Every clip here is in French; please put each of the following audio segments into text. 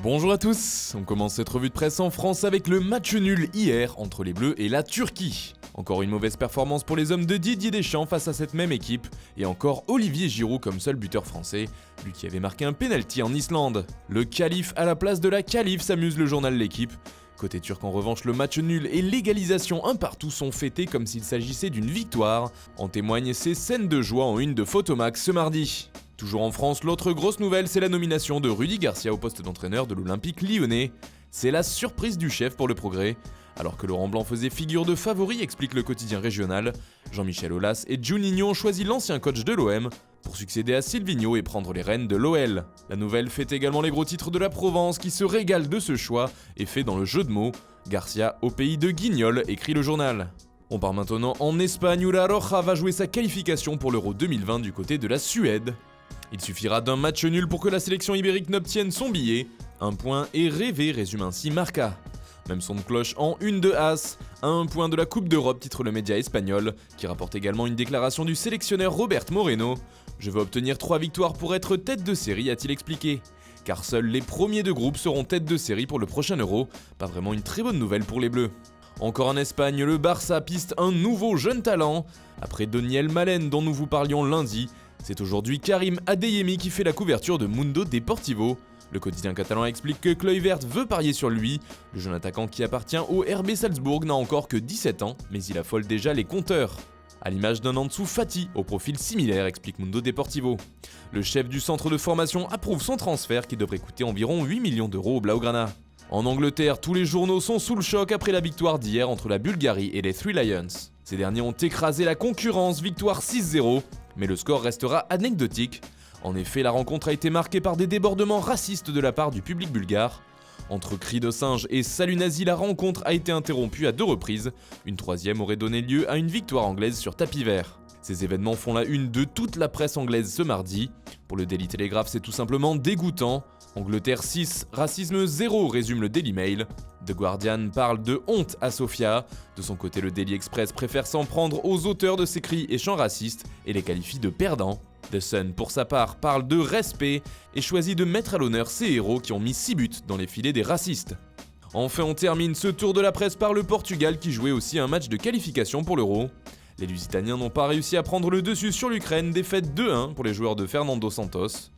Bonjour à tous, on commence cette revue de presse en France avec le match nul hier entre les Bleus et la Turquie. Encore une mauvaise performance pour les hommes de Didier Deschamps face à cette même équipe, et encore Olivier Giroud comme seul buteur français, lui qui avait marqué un penalty en Islande. Le calife à la place de la calife, s'amuse le journal L'équipe. Côté turc en revanche, le match nul et l'égalisation un partout sont fêtés comme s'il s'agissait d'une victoire. En témoignent ces scènes de joie en une de Photomax ce mardi. Toujours en France, l'autre grosse nouvelle, c'est la nomination de Rudy Garcia au poste d'entraîneur de l'Olympique lyonnais. C'est la surprise du chef pour le progrès. Alors que Laurent Blanc faisait figure de favori, explique le quotidien régional, Jean-Michel Aulas et Juninho ont choisi l'ancien coach de l'OM pour succéder à Silvinho et prendre les rênes de l'OL. La nouvelle fait également les gros titres de la Provence qui se régale de ce choix et fait dans le jeu de mots. Garcia au pays de Guignol, écrit le journal. On part maintenant en Espagne où la Roja va jouer sa qualification pour l'Euro 2020 du côté de la Suède. Il suffira d'un match nul pour que la sélection ibérique n'obtienne son billet. Un point est rêvé, résume ainsi Marca. Même son de cloche en une de As, à un point de la Coupe d'Europe, titre le média espagnol, qui rapporte également une déclaration du sélectionneur Robert Moreno. Je veux obtenir 3 victoires pour être tête de série, a-t-il expliqué. Car seuls les premiers de groupe seront tête de série pour le prochain Euro, pas vraiment une très bonne nouvelle pour les Bleus. Encore en Espagne, le Barça piste un nouveau jeune talent. Après Daniel Malen dont nous vous parlions lundi, c'est aujourd'hui Karim Adeyemi qui fait la couverture de Mundo Deportivo. Le quotidien catalan explique que Kluivert veut parier sur lui. Le jeune attaquant qui appartient au RB Salzbourg n'a encore que 17 ans, mais il affole déjà les compteurs. À l'image d'un Ansu Fati au profil similaire, explique Mundo Deportivo. Le chef du centre de formation approuve son transfert qui devrait coûter environ 8 millions d'euros au Blaugrana. En Angleterre, tous les journaux sont sous le choc après la victoire d'hier entre la Bulgarie et les Three Lions. Ces derniers ont écrasé la concurrence, victoire 6-0, mais le score restera anecdotique. En effet, la rencontre a été marquée par des débordements racistes de la part du public bulgare. Entre cris de singe et salut nazi, la rencontre a été interrompue à 2 reprises. Une troisième aurait donné lieu à une victoire anglaise sur tapis vert. Ces événements font la une de toute la presse anglaise ce mardi. Pour le Daily Telegraph, c'est tout simplement dégoûtant. Angleterre 6, racisme 0, résume le Daily Mail. The Guardian parle de honte à Sofia. De son côté, le Daily Express préfère s'en prendre aux auteurs de ces cris et chants racistes et les qualifie de perdants. The Sun, pour sa part, parle de respect et choisit de mettre à l'honneur ces héros qui ont mis 6 buts dans les filets des racistes. Enfin, on termine ce tour de la presse par le Portugal qui jouait aussi un match de qualification pour l'Euro. Les Lusitaniens n'ont pas réussi à prendre le dessus sur l'Ukraine, défaite 2-1 pour les joueurs de Fernando Santos.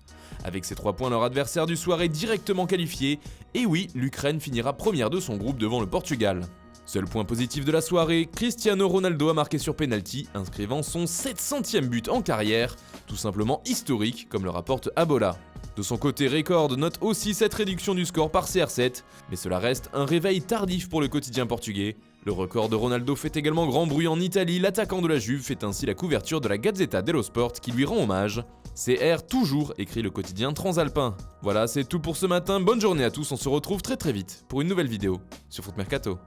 Avec ces 3 points, leur adversaire du soir est directement qualifié, et oui, l'Ukraine finira première de son groupe devant le Portugal. Seul point positif de la soirée, Cristiano Ronaldo a marqué sur penalty, inscrivant son 700e but en carrière, tout simplement historique, comme le rapporte Abola. De son côté, Record note aussi cette réduction du score par CR7, mais cela reste un réveil tardif pour le quotidien portugais. Le record de Ronaldo fait également grand bruit en Italie, l'attaquant de la Juve fait ainsi la couverture de la Gazzetta dello Sport qui lui rend hommage. CR toujours, écrit le quotidien transalpin. Voilà, c'est tout pour ce matin, bonne journée à tous, on se retrouve très vite pour une nouvelle vidéo sur Foot Mercato.